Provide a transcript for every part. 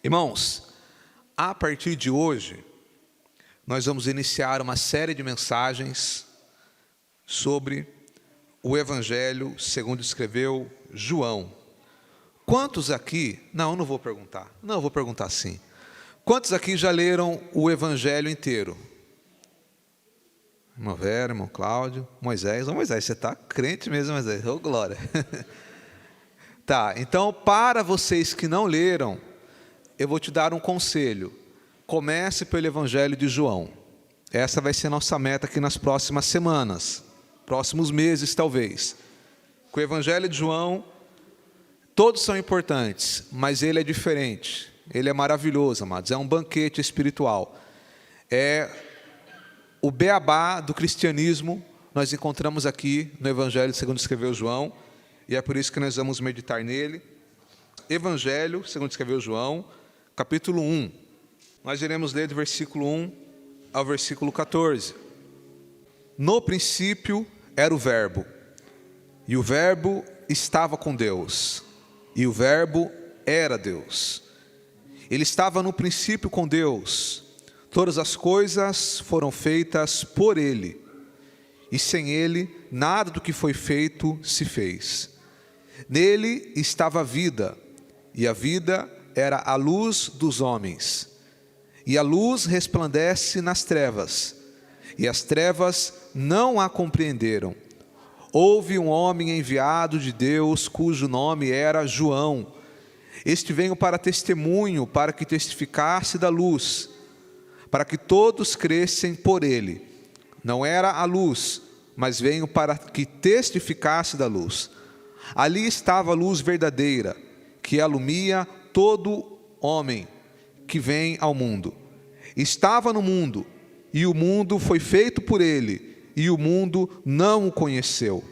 Irmãos, a partir de hoje, nós vamos iniciar uma série de mensagens sobre o Evangelho segundo escreveu João. Quantos aqui... Não vou perguntar. Não, eu vou perguntar sim. Quantos aqui já leram o Evangelho inteiro? Irmão Vera, irmão Cláudio, Moisés. Ô Moisés, você está crente mesmo, Moisés. Ô glória. Tá, então para vocês que não leram, eu vou te dar um conselho. Comece pelo Evangelho de João. Essa vai ser nossa meta aqui nas próximas semanas, próximos meses talvez. Com o Evangelho de João, todos são importantes, mas ele é diferente. Ele é maravilhoso, amados. É um banquete espiritual. É o beabá do cristianismo. Nós encontramos aqui no Evangelho segundo escreveu João. E é por isso que nós vamos meditar nele. Evangelho segundo escreveu João, capítulo 1. Nós iremos ler do versículo 1 ao versículo 14. No princípio era o Verbo, e o Verbo estava com Deus, e o Verbo era Deus. Ele estava no princípio com Deus. Todas as coisas foram feitas por Ele, e sem Ele nada do que foi feito se fez. Nele estava a vida, e a vida era a luz dos homens. E a luz resplandece nas trevas, e as trevas não a compreenderam. Houve um homem enviado de Deus, cujo nome era João. Este veio para testemunho, para que testificasse da luz, para que todos crescem por ele. Não era a luz, mas veio para que testificasse da luz. Ali estava a luz verdadeira, que alumia todo homem que vem ao mundo. Estava no mundo, e o mundo foi feito por ele, e o mundo não o conheceu.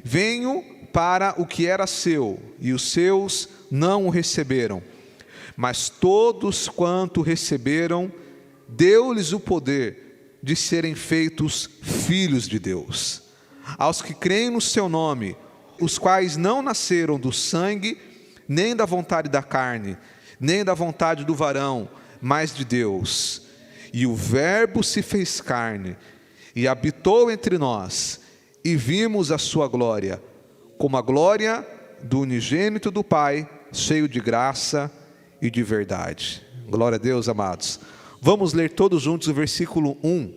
Veio para o que era seu, e os seus não o receberam. Mas todos quanto receberam, deu-lhes o poder de serem feitos filhos de Deus. Aos que creem no seu nome, os quais não nasceram do sangue, nem da vontade da carne, nem da vontade do varão, mas de Deus. E o Verbo se fez carne, e habitou entre nós, e vimos a sua glória, como a glória do unigênito do Pai, cheio de graça e de verdade. Glória a Deus, amados. Vamos ler todos juntos o versículo 1.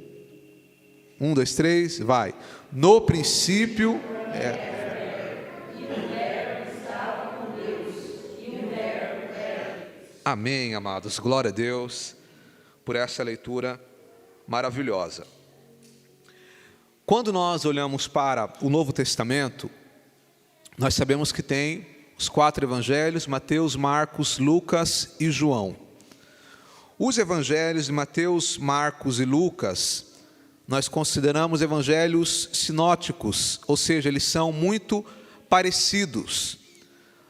1, 2, 3, vai. No princípio... Amém, amados. Glória a Deus por essa leitura maravilhosa. Quando nós olhamos para o Novo Testamento, nós sabemos que tem os 4 evangelhos: Mateus, Marcos, Lucas e João. Os evangelhos de Mateus, Marcos e Lucas, nós consideramos evangelhos sinóticos, ou seja, eles são muito parecidos.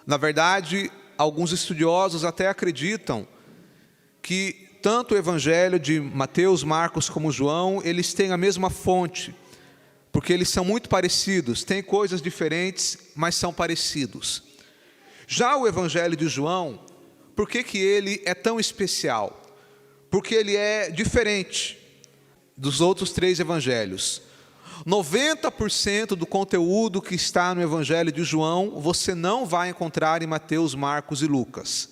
Na verdade, alguns estudiosos até acreditam que tanto o evangelho de Mateus, Marcos como João, eles têm a mesma fonte, porque eles são muito parecidos, têm coisas diferentes, mas são parecidos. Já o evangelho de João, por que ele é tão especial? Porque ele é diferente dos outros 3 evangelhos. 90% do conteúdo que está no Evangelho de João, você não vai encontrar em Mateus, Marcos e Lucas.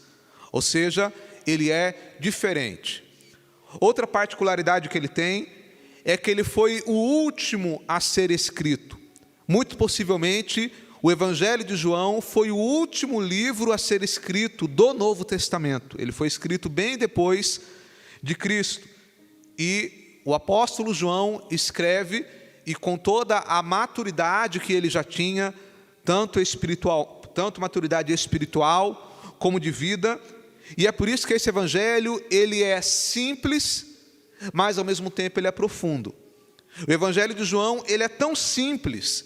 Ou seja, ele é diferente. Outra particularidade que ele tem, é que ele foi o último a ser escrito. Muito possivelmente, o Evangelho de João foi o último livro a ser escrito do Novo Testamento. Ele foi escrito bem depois de Cristo. E o apóstolo João escreve, e com toda a maturidade que ele já tinha, tanto maturidade espiritual como de vida, e é por isso que esse evangelho, ele é simples, mas ao mesmo tempo ele é profundo. O evangelho de João, ele é tão simples,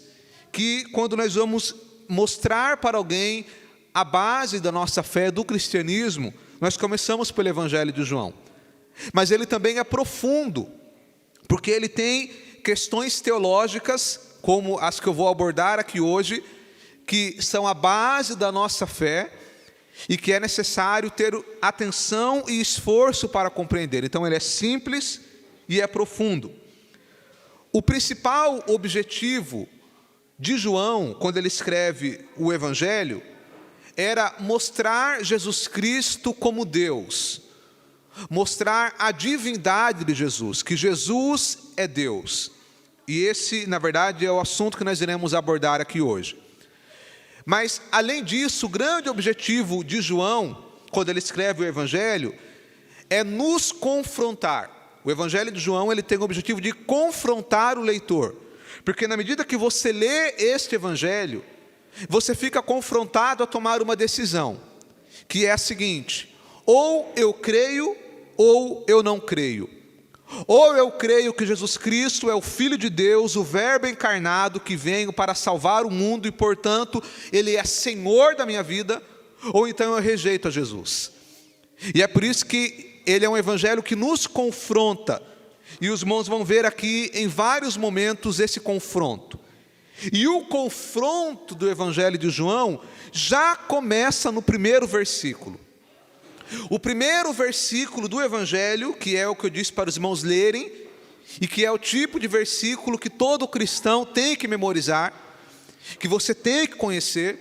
que quando nós vamos mostrar para alguém a base da nossa fé, do cristianismo, nós começamos pelo evangelho de João. Mas ele também é profundo, porque ele tem questões teológicas, como as que eu vou abordar aqui hoje, que são a base da nossa fé, e que é necessário ter atenção e esforço para compreender. Então ele é simples e é profundo. O principal objetivo de João, quando ele escreve o Evangelho, era mostrar Jesus Cristo como Deus, mostrar a divindade de Jesus, que Jesus é Deus. E esse, na verdade, é o assunto que nós iremos abordar aqui hoje. Mas, além disso, o grande objetivo de João, quando ele escreve o Evangelho, é nos confrontar. O Evangelho de João, ele tem o objetivo de confrontar o leitor. Porque na medida que você lê este Evangelho, você fica confrontado a tomar uma decisão, que é a seguinte: ou eu creio, ou eu não creio. Ou eu creio que Jesus Cristo é o Filho de Deus, o Verbo encarnado que veio para salvar o mundo e, portanto, Ele é Senhor da minha vida, ou então eu rejeito a Jesus. E é por isso que ele é um evangelho que nos confronta, e os irmãos vão ver aqui em vários momentos esse confronto. E o confronto do Evangelho de João já começa no primeiro versículo. O primeiro versículo do Evangelho, que é o que eu disse para os irmãos lerem, e que é o tipo de versículo que todo cristão tem que memorizar, que você tem que conhecer,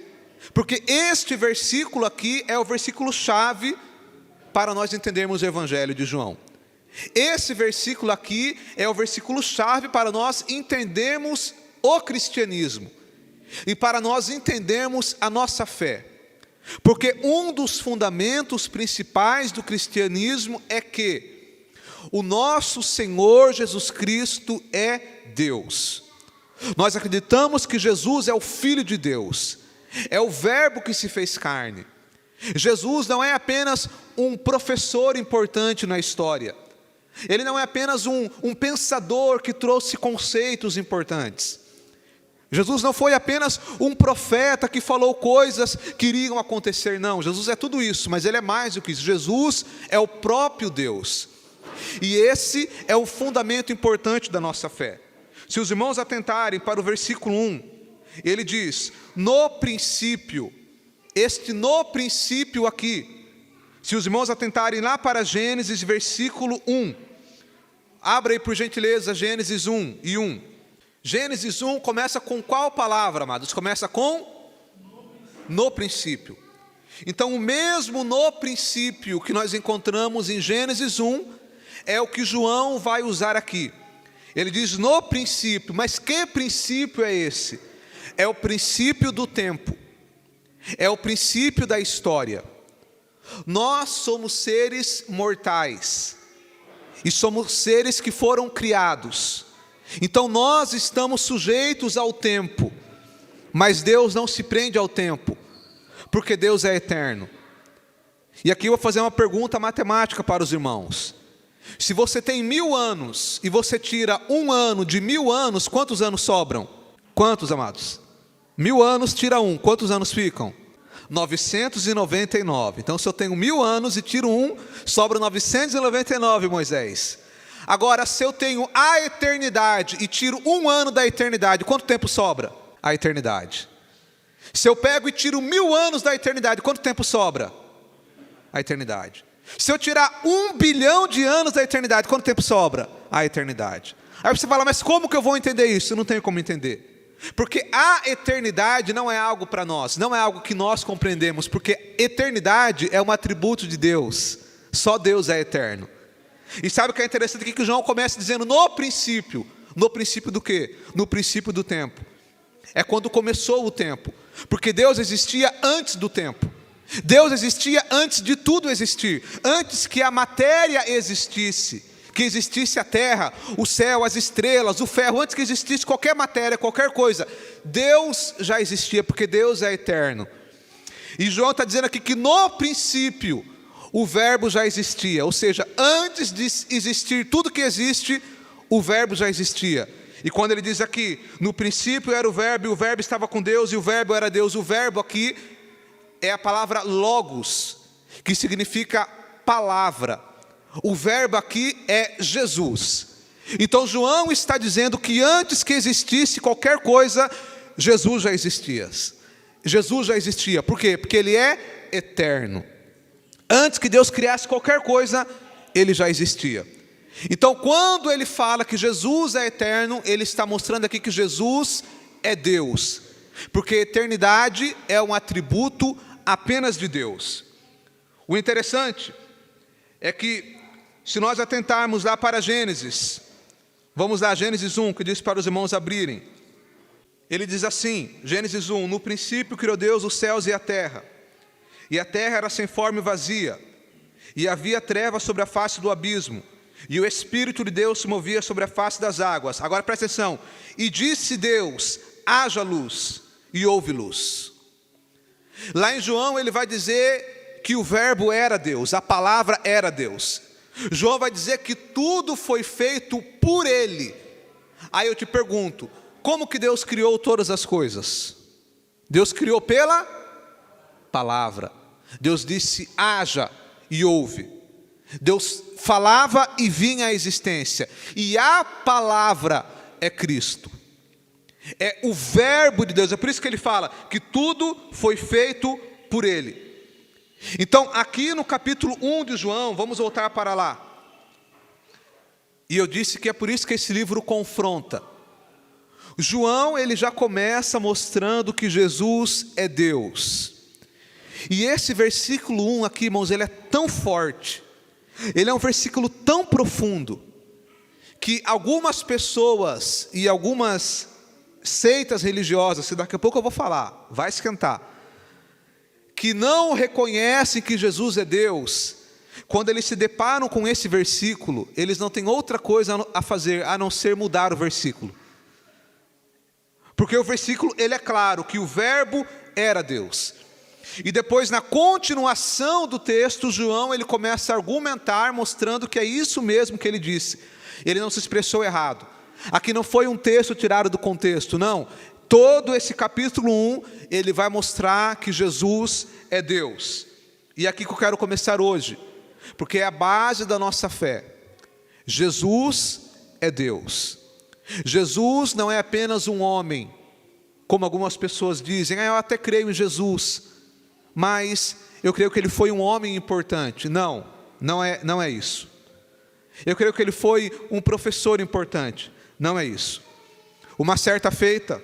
porque este versículo aqui é o versículo-chave para nós entendermos o Evangelho de João. Esse versículo aqui é o versículo-chave para nós entendermos o cristianismo e para nós entendermos a nossa fé. Porque um dos fundamentos principais do cristianismo é que o nosso Senhor Jesus Cristo é Deus. Nós acreditamos que Jesus é o Filho de Deus, é o Verbo que se fez carne. Jesus não é apenas um professor importante na história. Ele não é apenas um pensador que trouxe conceitos importantes. Jesus não foi apenas um profeta que falou coisas que iriam acontecer, não. Jesus é tudo isso, mas ele é mais do que isso. Jesus é o próprio Deus. E esse é o fundamento importante da nossa fé. Se os irmãos atentarem para o versículo 1, ele diz: no princípio, este no princípio aqui. Se os irmãos atentarem lá para Gênesis, versículo 1. Abra aí por gentileza Gênesis 1 e 1. Gênesis 1 começa com qual palavra, amados? Começa com no princípio. Então o mesmo no princípio que nós encontramos em Gênesis 1 é o que João vai usar aqui. Ele diz no princípio, mas que princípio é esse? É o princípio do tempo, é o princípio da história. Nós somos seres mortais e somos seres que foram criados. Então nós estamos sujeitos ao tempo, mas Deus não se prende ao tempo, porque Deus é eterno. E aqui eu vou fazer uma pergunta matemática para os irmãos. Se você tem 1000 anos e você tira um ano de 1000 anos, quantos anos sobram? Quantos, amados? 1000 anos tira um, quantos anos ficam? 999. Então se eu tenho 1000 anos e tiro um, sobra 999, Moisés. Agora, se eu tenho a eternidade e tiro um ano da eternidade, quanto tempo sobra? A eternidade. Se eu pego e tiro 1000 anos da eternidade, quanto tempo sobra? A eternidade. Se eu tirar 1 bilhão de anos da eternidade, quanto tempo sobra? A eternidade. Aí você fala, mas como que eu vou entender isso? Eu não tenho como entender. Porque a eternidade não é algo para nós, não é algo que nós compreendemos, porque eternidade é um atributo de Deus. Só Deus é eterno. E sabe o que é interessante aqui? Que João começa dizendo no princípio. No princípio do quê? No princípio do tempo. É quando começou o tempo. Porque Deus existia antes do tempo. Deus existia antes de tudo existir. Antes que a matéria existisse. Que existisse a terra, o céu, as estrelas, o ferro. Antes que existisse qualquer matéria, qualquer coisa. Deus já existia, porque Deus é eterno. E João está dizendo aqui que no princípio o verbo já existia, ou seja, antes de existir tudo que existe, o verbo já existia. E quando ele diz aqui, no princípio era o verbo, e o verbo estava com Deus, e o verbo era Deus, o verbo aqui é a palavra logos, que significa palavra. O verbo aqui é Jesus. Então João está dizendo que antes que existisse qualquer coisa, Jesus já existia. Jesus já existia. Por quê? Porque ele é eterno. Antes que Deus criasse qualquer coisa, ele já existia. Então, quando ele fala que Jesus é eterno, ele está mostrando aqui que Jesus é Deus, porque eternidade é um atributo apenas de Deus. O interessante é que, se nós atentarmos lá para Gênesis, vamos lá, Gênesis 1, que diz para os irmãos abrirem. Ele diz assim, Gênesis 1, no princípio criou Deus os céus e a terra era sem forma e vazia, e havia trevas sobre a face do abismo, e o Espírito de Deus se movia sobre a face das águas. Agora presta atenção, e disse Deus, haja luz, e houve luz. Lá em João ele vai dizer que o verbo era Deus, a palavra era Deus. João vai dizer que tudo foi feito por ele. Aí eu te pergunto, como que Deus criou todas as coisas? Deus criou pela palavra. Deus disse haja e houve. Deus falava e vinha à existência. E a palavra é Cristo. É o verbo de Deus. É por isso que ele fala que tudo foi feito por ele. Então, aqui no capítulo 1 de João, vamos voltar para lá. E eu disse que é por isso que esse livro confronta. João, ele já começa mostrando que Jesus é Deus. E esse versículo 1 aqui, irmãos, ele é tão forte. Ele é um versículo tão profundo, que algumas pessoas e algumas seitas religiosas, que daqui a pouco eu vou falar, vai esquentar, que não reconhecem que Jesus é Deus, quando eles se deparam com esse versículo, eles não têm outra coisa a fazer, a não ser mudar o versículo. Porque o versículo, ele é claro, que o verbo era Deus. E depois, na continuação do texto, João, ele começa a argumentar, mostrando que é isso mesmo que ele disse. Ele não se expressou errado. Aqui não foi um texto tirado do contexto, não. Todo esse capítulo 1, ele vai mostrar que Jesus é Deus. E aqui que eu quero começar hoje, porque é a base da nossa fé. Jesus é Deus. Jesus não é apenas um homem, como algumas pessoas dizem, eu até creio em Jesus, mas eu creio que ele foi um homem importante. Não é isso. Eu creio que ele foi um professor importante. Não é isso. Uma certa feita,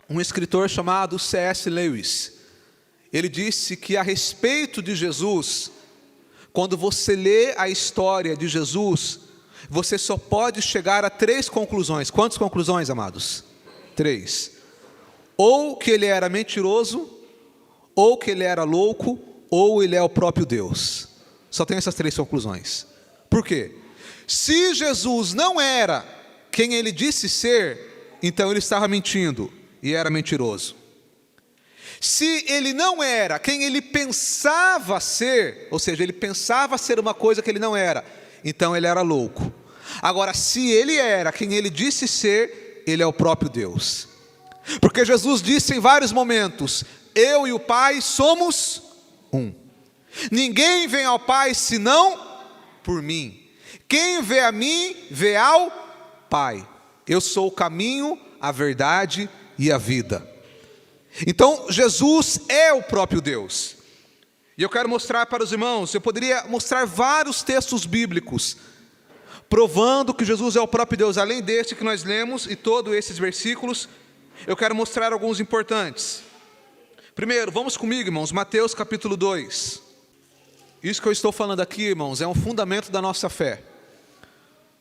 um escritor chamado C.S. Lewis, ele disse que a respeito de Jesus, quando você lê a história de Jesus, você só pode chegar a 3 conclusões. Quantas conclusões, amados? 3. Ou que ele era mentiroso, ou que ele era louco, ou ele é o próprio Deus. Só tem essas 3 conclusões. Por quê? Se Jesus não era quem ele disse ser, então ele estava mentindo e era mentiroso. Se ele não era quem ele pensava ser, ou seja, ele pensava ser uma coisa que ele não era, então ele era louco. Agora, se ele era quem ele disse ser, ele é o próprio Deus. Porque Jesus disse em vários momentos, eu e o Pai somos um. Ninguém vem ao Pai senão por mim. Quem vê a mim, vê ao Pai. Eu sou o caminho, a verdade e a vida. Então, Jesus é o próprio Deus. E eu quero mostrar para os irmãos, eu poderia mostrar vários textos bíblicos, provando que Jesus é o próprio Deus, além deste que nós lemos, e todos esses versículos, eu quero mostrar alguns importantes. Primeiro, vamos comigo, irmãos, Mateus capítulo 2. Isso que eu estou falando aqui, irmãos, é um fundamento da nossa fé.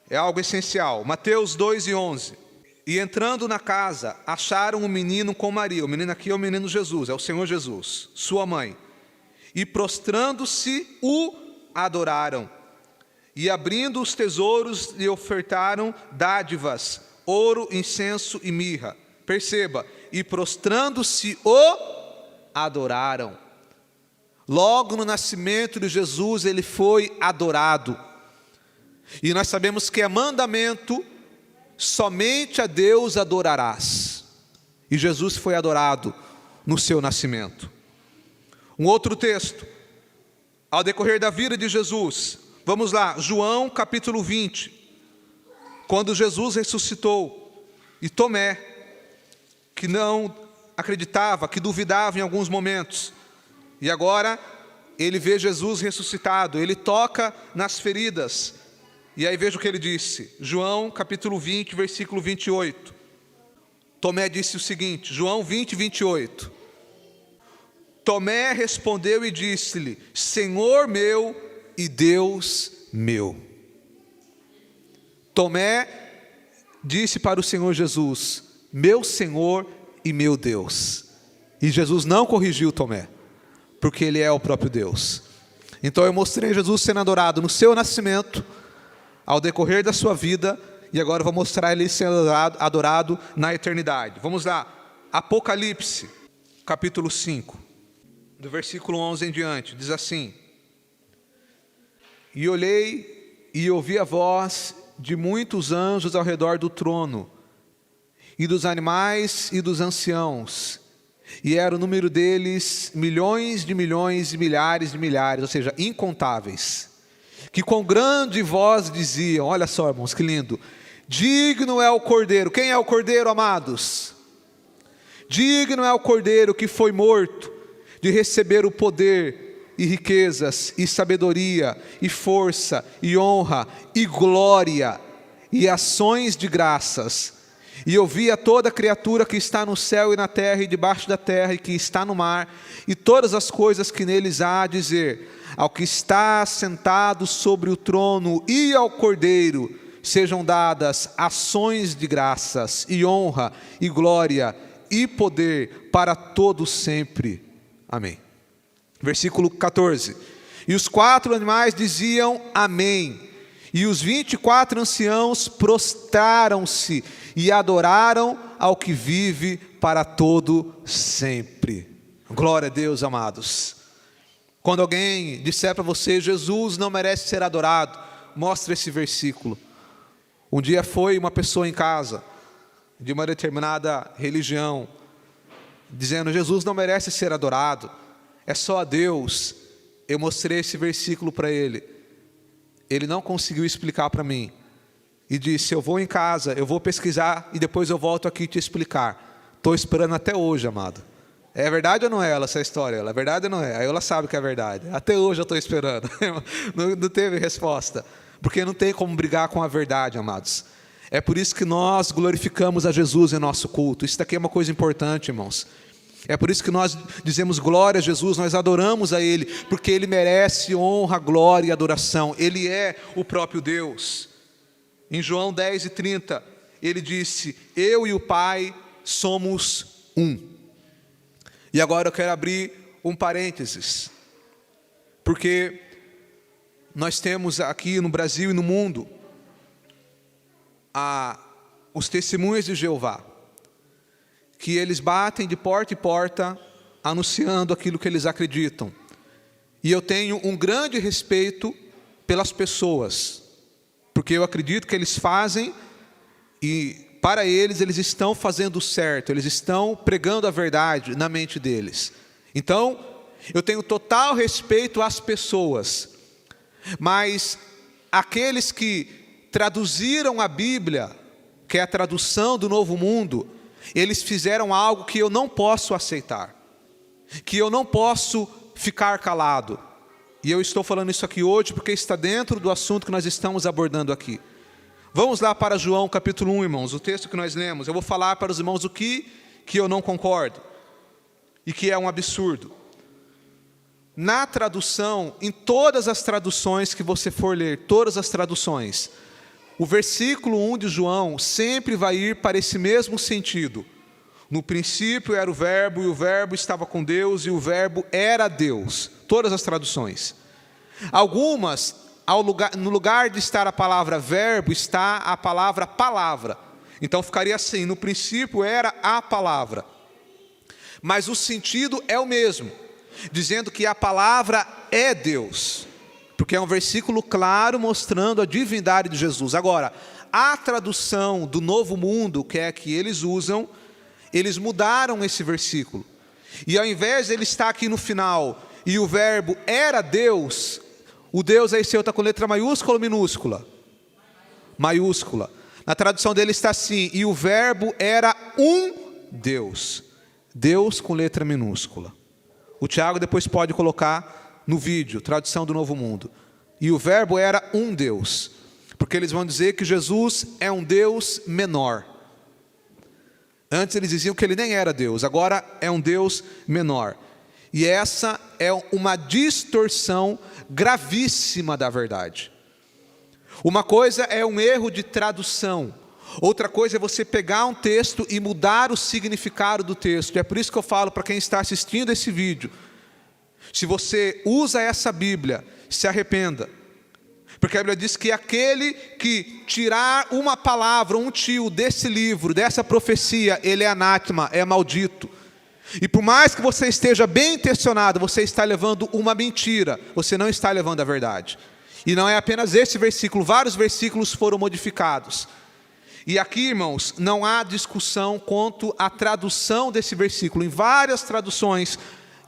É algo essencial. Mateus 2:11. E entrando na casa, acharam um menino com Maria. O menino aqui é o menino Jesus, é o Senhor Jesus, sua mãe. E prostrando-se, o adoraram. E abrindo os tesouros, lhe ofertaram dádivas, ouro, incenso e mirra. Perceba, e prostrando-se, o adoraram. Logo no nascimento de Jesus, ele foi adorado. E nós sabemos que é mandamento, somente a Deus adorarás. E Jesus foi adorado no seu nascimento. Um outro texto, ao decorrer da vida de Jesus, vamos lá, João capítulo 20, quando Jesus ressuscitou, e Tomé, que não acreditava, que duvidava em alguns momentos, E agora ele vê Jesus ressuscitado, ele toca nas feridas. E aí veja o que ele disse, João capítulo 20, versículo 28. Tomé disse o seguinte, João 20, 28. Tomé respondeu e disse-lhe, Senhor meu e Deus meu. Tomé disse para o Senhor Jesus, meu Senhor e meu Deus. E Jesus não corrigiu Tomé, porque ele é o próprio Deus. Então eu mostrei Jesus sendo adorado no seu nascimento, ao decorrer da sua vida, e agora eu vou mostrar ele sendo adorado na eternidade. Vamos lá, Apocalipse, capítulo 5, do versículo 11 em diante, diz assim: E olhei e ouvi a voz de muitos anjos ao redor do trono, e dos animais e dos anciãos, e era o número deles milhões de milhões e milhares de milhares, ou seja, incontáveis, que com grande voz diziam, olha só irmãos, que lindo, digno é o Cordeiro. Quem é o Cordeiro, amados? Digno é o Cordeiro que foi morto, de receber o poder e riquezas, e sabedoria, e força, e honra, e glória, e ações de graças. E ouvi a toda criatura que está no céu e na terra e debaixo da terra e que está no mar, e todas as coisas que neles há a dizer, ao que está sentado sobre o trono e ao Cordeiro, sejam dadas ações de graças, e honra, e glória, e poder para todos sempre. Amém. Versículo 14. E os 4 animais diziam amém. E os 24 anciãos prostraram-se e adoraram ao que vive para todo sempre. Glória a Deus, amados. Quando alguém disser para você, Jesus não merece ser adorado, mostre esse versículo. Um dia foi uma pessoa em casa, de uma determinada religião, dizendo, Jesus não merece ser adorado, é só a Deus. Eu mostrei esse versículo para ele. Ele não conseguiu explicar para mim. E disse, eu vou em casa, eu vou pesquisar e depois eu volto aqui te explicar. Estou esperando até hoje, amado. É verdade ou não é essa história? É verdade ou não é? Aí ela sabe que é verdade. Até hoje eu estou esperando. Não teve resposta. Porque não tem como brigar com a verdade, amados. É por isso que nós glorificamos a Jesus em nosso culto. Isso daqui é uma coisa importante, irmãos. É por isso que nós dizemos glória a Jesus, nós adoramos a Ele, porque Ele merece honra, glória e adoração. Ele é o próprio Deus. Em João 10:30, Ele disse, eu e o Pai somos um. E agora eu quero abrir um parênteses, porque nós temos aqui no Brasil e no mundo os testemunhas de Jeová, que eles batem de porta em porta, anunciando aquilo que eles acreditam. E eu tenho um grande respeito pelas pessoas, porque eu acredito que eles fazem, e para eles estão fazendo o certo, eles estão pregando a verdade na mente deles. Então, eu tenho total respeito às pessoas, mas aqueles que traduziram a Bíblia, que é a tradução do Novo Mundo, eles fizeram algo que eu não posso aceitar, que eu não posso ficar calado. E eu estou falando isso aqui hoje porque está dentro do assunto que nós estamos abordando aqui. Vamos lá para João capítulo 1, irmãos, o texto que nós lemos. Eu vou falar para os irmãos o que eu não concordo e que é um absurdo. Na tradução, em todas as traduções que você for ler, todas as traduções, o versículo 1 de João sempre vai ir para esse mesmo sentido. No princípio era o verbo, e o verbo estava com Deus, e o verbo era Deus. Todas as traduções. Algumas, no lugar de estar a palavra verbo, está a palavra palavra. Então ficaria assim, no princípio era a palavra. Mas o sentido é o mesmo, dizendo que a palavra é Deus. Porque é um versículo claro mostrando a divindade de Jesus. Agora, a tradução do Novo Mundo, que é a que eles usam, eles mudaram esse versículo. E ao invés de ele estar aqui no final, e o verbo era Deus, o Deus aí seu está com letra maiúscula ou minúscula? Maiúscula. Na tradução dele está assim, e o verbo era um Deus. Deus com letra minúscula. O Tiago depois pode colocar no vídeo, tradução do Novo Mundo. E o verbo era um Deus, porque eles vão dizer que Jesus é um Deus menor. Antes eles diziam que ele nem era Deus, agora é um Deus menor. E essa é uma distorção gravíssima da verdade. Uma coisa é um erro de tradução, outra coisa é você pegar um texto e mudar o significado do texto. É por isso que eu falo para quem está assistindo esse vídeo, se você usa essa Bíblia, se arrependa. Porque a Bíblia diz que aquele que tirar uma palavra, um tio desse livro, dessa profecia, ele é anátema, é maldito. E por mais que você esteja bem intencionado, você está levando uma mentira, você não está levando a verdade. E não é apenas esse versículo, vários versículos foram modificados. E aqui, irmãos, não há discussão quanto à tradução desse versículo. Em várias traduções,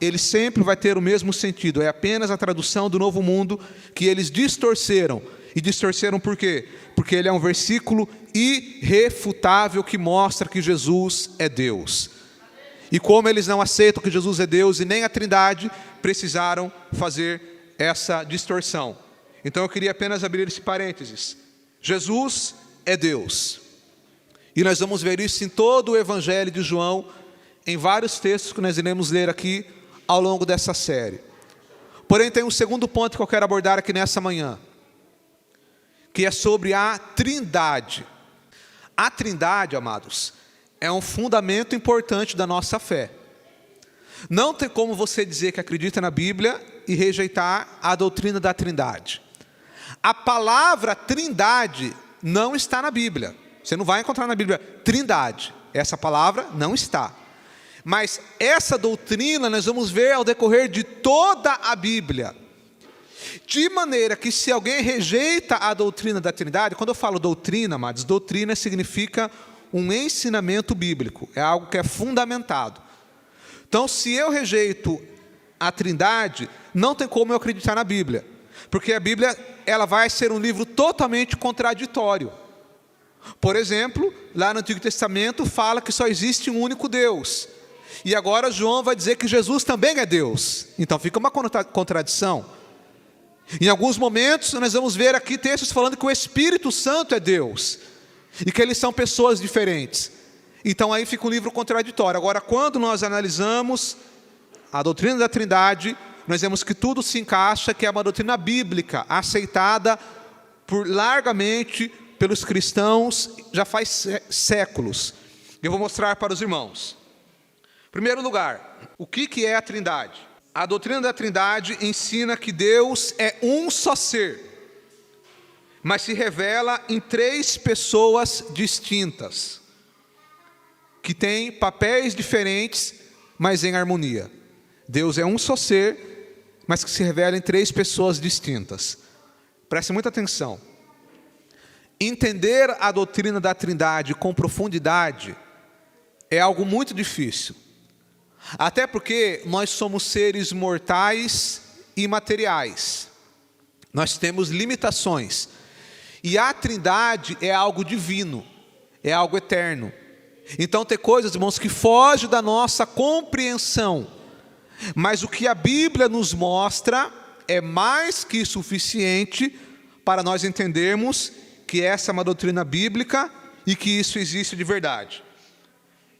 ele sempre vai ter o mesmo sentido. É apenas a tradução do Novo Mundo que eles distorceram. E distorceram por quê? Porque ele é um versículo irrefutável que mostra que Jesus é Deus. E como eles não aceitam que Jesus é Deus e nem a Trindade, precisaram fazer essa distorção. Então eu queria apenas abrir esse parênteses. Jesus é Deus. E nós vamos ver isso em todo o Evangelho de João, em vários textos que nós iremos ler aqui ao longo dessa série. Porém, tem um segundo ponto que eu quero abordar aqui nessa manhã, que é sobre a Trindade. A Trindade, amados, é um fundamento importante da nossa fé. Não tem como você dizer que acredita na Bíblia e rejeitar a doutrina da Trindade. A palavra Trindade não está na Bíblia. Você não vai encontrar na Bíblia Trindade. Essa palavra não está. Mas essa doutrina nós vamos ver ao decorrer de toda a Bíblia. De maneira que se alguém rejeita a doutrina da Trindade, quando eu falo doutrina, amados, doutrina significa um ensinamento bíblico, é algo que é fundamentado. Então, se eu rejeito a Trindade, não tem como eu acreditar na Bíblia, porque a Bíblia ela vai ser um livro totalmente contraditório. Por exemplo, lá no Antigo Testamento fala que só existe um único Deus, e agora João vai dizer que Jesus também é Deus, então fica uma contradição. Em alguns momentos nós vamos ver aqui textos falando que o Espírito Santo é Deus, e que eles são pessoas diferentes. Então aí fica um livro contraditório. Agora, quando nós analisamos a doutrina da Trindade, nós vemos que tudo se encaixa, que é uma doutrina bíblica, aceitada largamente pelos cristãos, já faz séculos. Eu vou mostrar para os irmãos. Em primeiro lugar, o que é a Trindade? A doutrina da Trindade ensina que Deus é um só ser, mas se revela em três pessoas distintas, que têm papéis diferentes, mas em harmonia. Deus é um só ser, mas que se revela em três pessoas distintas. Preste muita atenção. Entender a doutrina da Trindade com profundidade é algo muito difícil. Até porque nós somos seres mortais e materiais. Nós temos limitações. E a Trindade é algo divino, é algo eterno. Então tem coisas, irmãos, que fogem da nossa compreensão. Mas o que a Bíblia nos mostra é mais que suficiente para nós entendermos que essa é uma doutrina bíblica e que isso existe de verdade.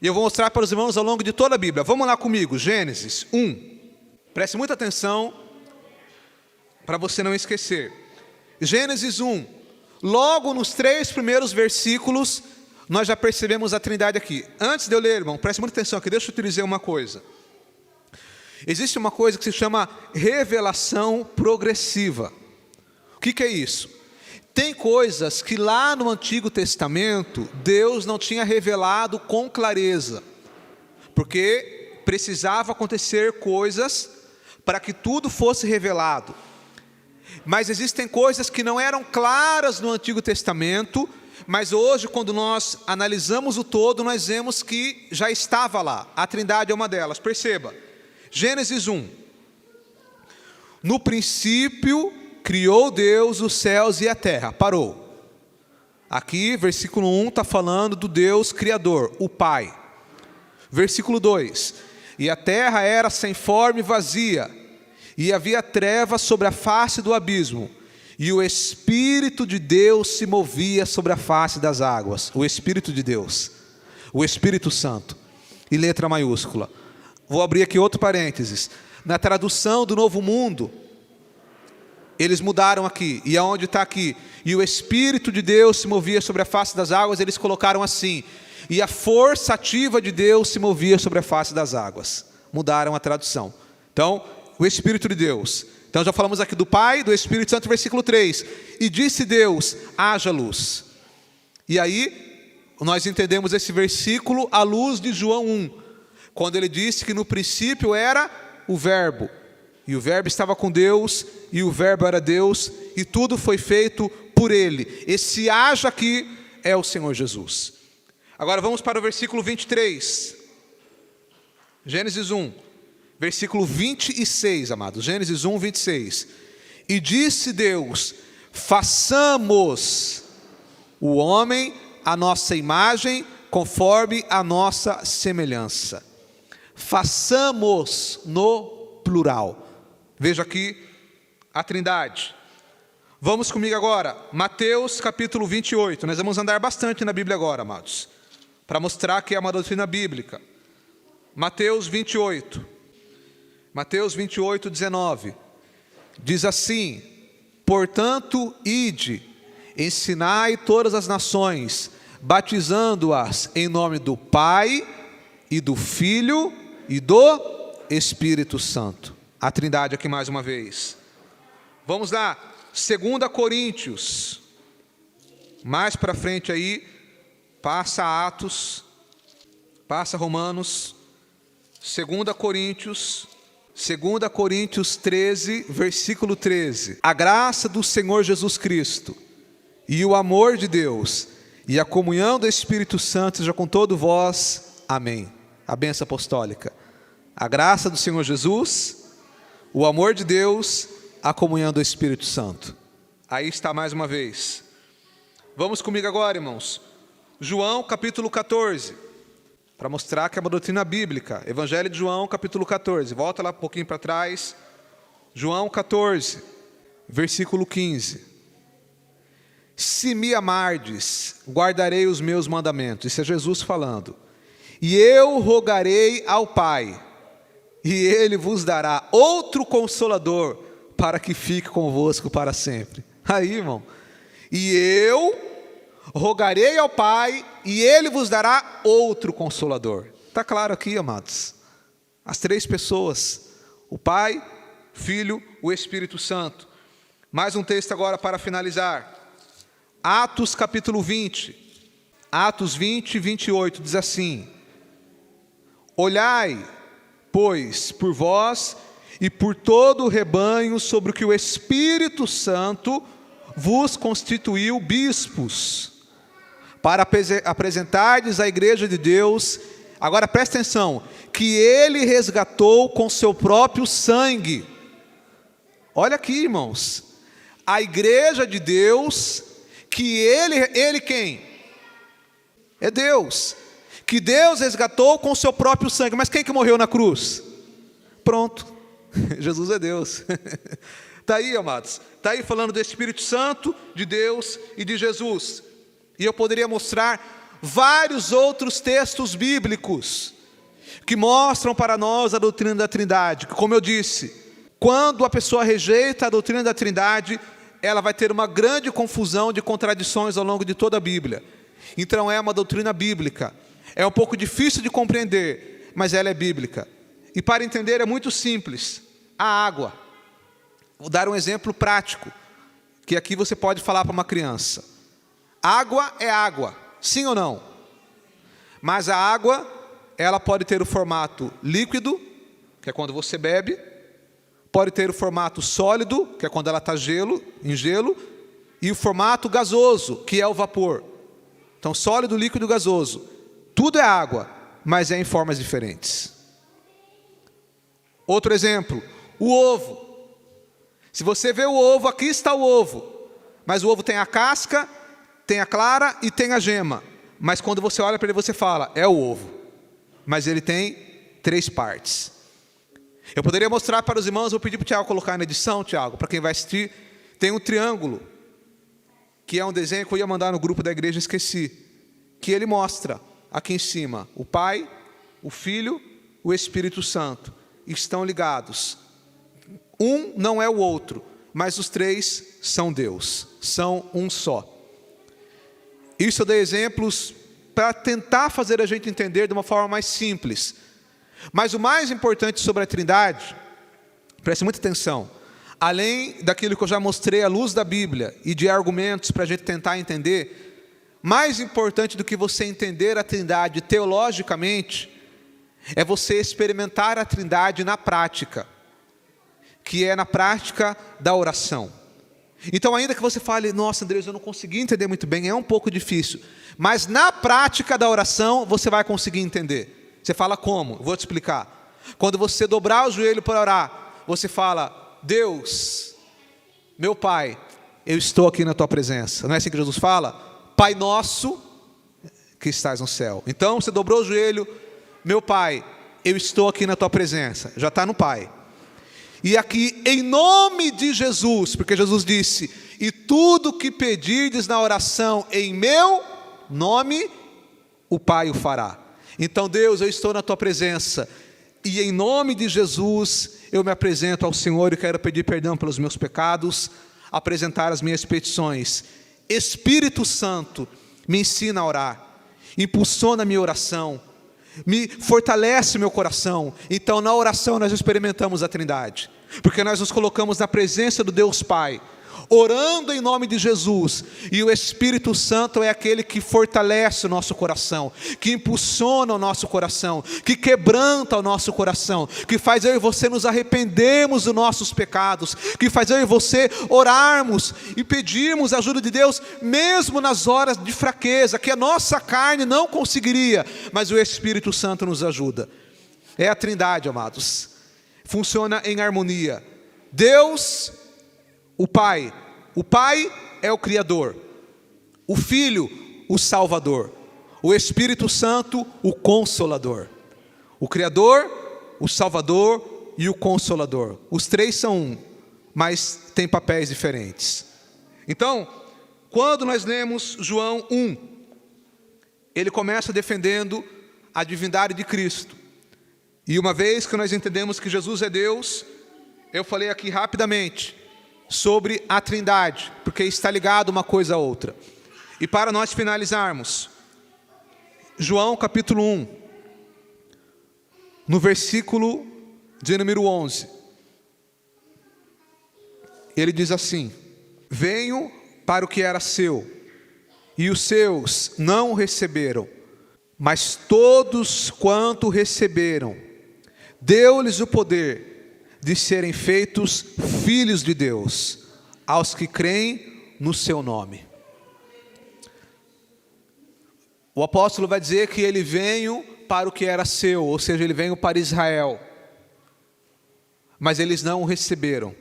E eu vou mostrar para os irmãos ao longo de toda a Bíblia. Vamos lá comigo, Gênesis 1. Preste muita atenção para você não esquecer. Gênesis 1. Logo nos 3 primeiros versículos, nós já percebemos a Trindade aqui. Antes de eu ler, irmão, preste muita atenção aqui, deixa eu te dizer uma coisa. Existe uma coisa que se chama revelação progressiva. O que é isso? Tem coisas que lá no Antigo Testamento, Deus não tinha revelado com clareza, porque precisava acontecer coisas para que tudo fosse revelado. Mas existem coisas que não eram claras no Antigo Testamento, mas hoje, quando nós analisamos o todo, nós vemos que já estava lá. A Trindade é uma delas. Perceba, Gênesis 1. No princípio, criou Deus os céus e a terra. Parou. Aqui, versículo 1 está falando do Deus Criador, o Pai. Versículo 2. e a terra era sem forma e vazia, e havia trevas sobre a face do abismo, e o Espírito de Deus se movia sobre a face das águas. O Espírito de Deus, o Espírito Santo, e letra maiúscula. Vou abrir aqui outro parênteses. Na tradução do Novo Mundo, eles mudaram aqui, e aonde está aqui? E o Espírito de Deus se movia sobre a face das águas, eles colocaram assim: e a força ativa de Deus se movia sobre a face das águas. Mudaram a tradução. Então, o Espírito de Deus. Então já falamos aqui do Pai, do Espírito Santo, versículo 3. E disse Deus: haja luz. E aí, nós entendemos esse versículo à luz de João 1, quando ele disse que no princípio era o Verbo, e o Verbo estava com Deus, e o Verbo era Deus, e tudo foi feito por ele. Esse haja aqui é o Senhor Jesus. Agora vamos para o versículo 23. Gênesis 1, versículo 26, amados. Gênesis 1, 26. E disse Deus: façamos o homem à nossa imagem, conforme a nossa semelhança. Façamos no plural. Veja aqui a Trindade. Vamos comigo agora, Mateus capítulo 28. Nós vamos andar bastante na Bíblia agora, amados, para mostrar que é uma doutrina bíblica. Mateus 28. Mateus 28, 19. Diz assim: portanto, ide, ensinai todas as nações, batizando-as em nome do Pai, e do Filho, e do Espírito Santo. A Trindade aqui mais uma vez. Vamos lá, 2 Coríntios. Mais para frente aí, passa Atos, passa Romanos. 2 Coríntios 13, versículo 13. A graça do Senhor Jesus Cristo, e o amor de Deus, e a comunhão do Espírito Santo seja com todos vós. Amém. A bênção apostólica. A graça do Senhor Jesus, o amor de Deus, a comunhão do Espírito Santo. Aí está mais uma vez. Vamos comigo agora, irmãos. João capítulo 14. Para mostrar que é uma doutrina bíblica. Evangelho de João capítulo 14. Volta lá um pouquinho para trás. João 14, versículo 15. Se me amardes, guardarei os meus mandamentos. Isso é Jesus falando. E eu rogarei ao Pai, e Ele vos dará outro Consolador, para que fique convosco para sempre. Aí, irmão. E eu rogarei ao Pai, e Ele vos dará outro Consolador. Está claro aqui, amados. As três pessoas: o Pai, Filho, o Espírito Santo. Mais um texto agora para finalizar. Atos capítulo 20. Atos 20, 28, diz assim: olhai, pois, por vós e por todo o rebanho sobre o que o Espírito Santo vos constituiu bispos, para apresentardes à igreja de Deus. Agora presta atenção: que Ele resgatou com seu próprio sangue. Olha aqui, irmãos, a igreja de Deus, que Ele quem? É Deus. Que Deus resgatou com o seu próprio sangue. Mas quem que morreu na cruz? Pronto, Jesus é Deus. Está aí, amados. Está aí falando do Espírito Santo, de Deus e de Jesus. E eu poderia mostrar vários outros textos bíblicos que mostram para nós a doutrina da Trindade. Como eu disse, quando a pessoa rejeita a doutrina da Trindade, ela vai ter uma grande confusão de contradições ao longo de toda a Bíblia. Então é uma doutrina bíblica. É um pouco difícil de compreender, mas ela é bíblica. E para entender é muito simples. A água. Vou dar um exemplo prático, que aqui você pode falar para uma criança. Água é água, sim ou não? Mas a água, ela pode ter o formato líquido, que é quando você bebe. Pode ter o formato sólido, que é quando ela está em gelo. E o formato gasoso, que é o vapor. Então sólido, líquido e gasoso. Tudo é água, mas é em formas diferentes. Outro exemplo, o ovo. Se você vê o ovo, aqui está o ovo. Mas o ovo tem a casca, tem a clara e tem a gema. Mas quando você olha para ele, você fala: é o ovo. Mas ele tem 3 partes. Eu poderia mostrar para os irmãos, vou pedir para o Tiago colocar na edição, Tiago, para quem vai assistir, tem um triângulo, que é um desenho que eu ia mandar no grupo da igreja, esqueci, que ele mostra aqui em cima, o Pai, o Filho, o Espírito Santo, estão ligados. Um não é o outro, mas os 3 são Deus, são um só. Isso eu dei exemplos para tentar fazer a gente entender de uma forma mais simples. Mas o mais importante sobre a Trindade, preste muita atenção, além daquilo que eu já mostrei à luz da Bíblia e de argumentos para a gente tentar entender, mais importante do que você entender a Trindade teologicamente, é você experimentar a Trindade na prática, que é na prática da oração. Então, ainda que você fale, nossa, Andrés, eu não consegui entender muito bem, é um pouco difícil, mas na prática da oração, você vai conseguir entender. Você fala como? Vou te explicar. Quando você dobrar o joelho para orar, você fala, Deus, meu Pai, eu estou aqui na Tua presença. Não é assim que Jesus fala? Pai nosso que estás no céu. Então, você dobrou o joelho, meu Pai, eu estou aqui na Tua presença. Já está no Pai. E aqui, em nome de Jesus, porque Jesus disse, e tudo que pedirdes na oração em meu nome, o Pai o fará. Então, Deus, eu estou na Tua presença, e em nome de Jesus, eu me apresento ao Senhor e quero pedir perdão pelos meus pecados, apresentar as minhas petições. Espírito Santo, me ensina a orar, impulsiona a minha oração, me fortalece meu coração. Então, na oração nós experimentamos a Trindade, porque nós nos colocamos na presença do Deus Pai, orando em nome de Jesus, e o Espírito Santo é aquele que fortalece o nosso coração, que impulsiona o nosso coração, que quebranta o nosso coração, que faz eu e você nos arrependermos dos nossos pecados, que faz eu e você orarmos e pedirmos a ajuda de Deus, mesmo nas horas de fraqueza, que a nossa carne não conseguiria, mas o Espírito Santo nos ajuda. É a Trindade, amados, funciona em harmonia. Deus, o Pai é o Criador, o Filho, o Salvador, o Espírito Santo, o Consolador. O Criador, o Salvador e o Consolador. Os 3 são um, mas têm papéis diferentes. Então, quando nós lemos João 1, ele começa defendendo a divindade de Cristo. E uma vez que nós entendemos que Jesus é Deus, eu falei aqui rapidamente sobre a Trindade, porque está ligado uma coisa a outra. E para nós finalizarmos, João capítulo 1, no versículo de número 11, ele diz assim, venho para o que era seu, e os seus não o receberam, mas todos quanto receberam, deu-lhes o poder de serem feitos filhos de Deus, aos que creem no seu nome. O apóstolo vai dizer que ele veio para o que era seu, ou seja, ele veio para Israel, mas eles não o receberam.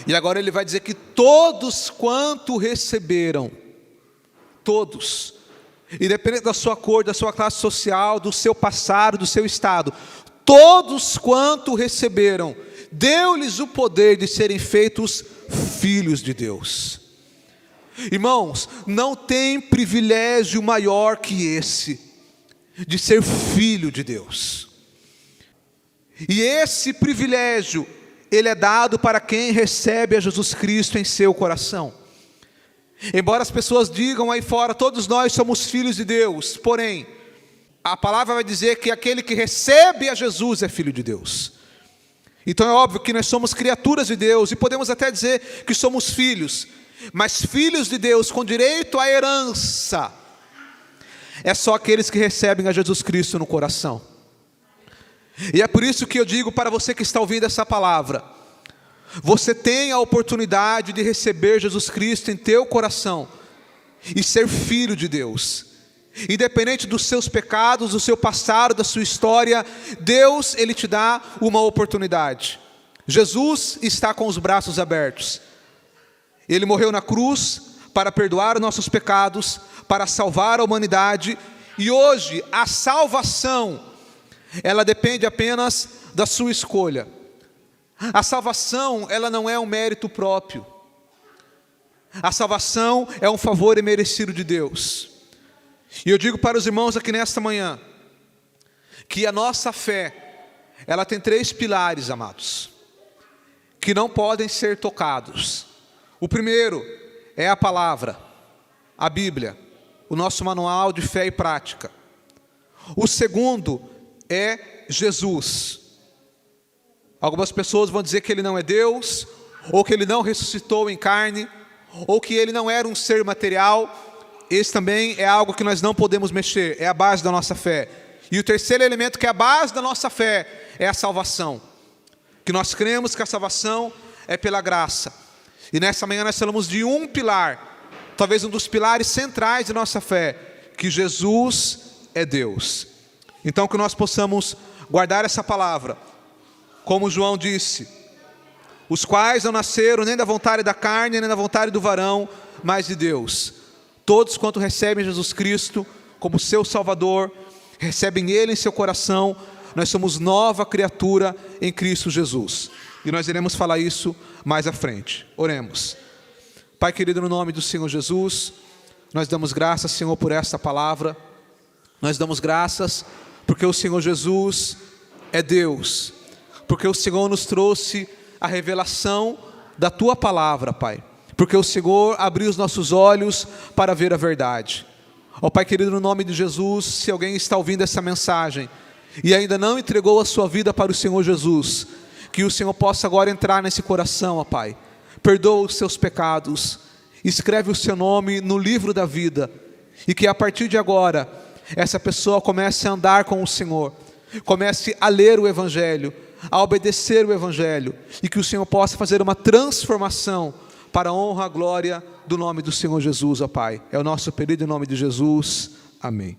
E agora ele vai dizer que todos quanto receberam, todos, independente da sua cor, da sua classe social, do seu passado, do seu estado, todos quanto receberam, deu-lhes o poder de serem feitos filhos de Deus. Irmãos, não tem privilégio maior que esse, de ser filho de Deus. E esse privilégio, ele é dado para quem recebe a Jesus Cristo em seu coração. Embora as pessoas digam aí fora, todos nós somos filhos de Deus, porém, a palavra vai dizer que aquele que recebe a Jesus é filho de Deus. Então é óbvio que nós somos criaturas de Deus, e podemos até dizer que somos filhos, mas filhos de Deus com direito à herança, é só aqueles que recebem a Jesus Cristo no coração. E é por isso que eu digo para você que está ouvindo essa palavra, você tem a oportunidade de receber Jesus Cristo em teu coração, e ser filho de Deus. Independente dos seus pecados, do seu passado, da sua história, Deus, Ele te dá uma oportunidade. Jesus está com os braços abertos. Ele morreu na cruz para perdoar os nossos pecados, para salvar a humanidade. E hoje a salvação, ela depende apenas da sua escolha. A salvação, ela não é um mérito próprio. A salvação é um favor imerecido de Deus. E eu digo para os irmãos aqui nesta manhã, que a nossa fé, ela tem 3 pilares, amados, que não podem ser tocados. O primeiro é a palavra, a Bíblia, o nosso manual de fé e prática. O segundo é Jesus. Algumas pessoas vão dizer que Ele não é Deus, ou que Ele não ressuscitou em carne, ou que Ele não era um ser material. Esse também é algo que nós não podemos mexer, é a base da nossa fé. E o terceiro elemento, que é a base da nossa fé, é a salvação. Que nós cremos que a salvação é pela graça. E nessa manhã nós falamos de um pilar, talvez um dos pilares centrais de nossa fé, que Jesus é Deus. Então que nós possamos guardar essa palavra, como João disse, os quais não nasceram nem da vontade da carne, nem da vontade do varão, mas de Deus. Todos quanto recebem Jesus Cristo como seu Salvador, recebem Ele em seu coração, nós somos nova criatura em Cristo Jesus. E nós iremos falar isso mais à frente. Oremos. Pai querido, no nome do Senhor Jesus, nós damos graças, Senhor, por esta palavra. Nós damos graças porque o Senhor Jesus é Deus, porque o Senhor nos trouxe a revelação da Tua palavra, Pai, porque o Senhor abriu os nossos olhos para ver a verdade. Ó Pai querido, no nome de Jesus, se alguém está ouvindo essa mensagem e ainda não entregou a sua vida para o Senhor Jesus, que o Senhor possa agora entrar nesse coração, ó Pai. Perdoa os seus pecados, escreve o seu nome no livro da vida, e que a partir de agora, essa pessoa comece a andar com o Senhor, comece a ler o Evangelho, a obedecer o Evangelho, e que o Senhor possa fazer uma transformação para a honra e a glória do nome do Senhor Jesus, ó Pai. É o nosso pedido em nome de Jesus. Amém.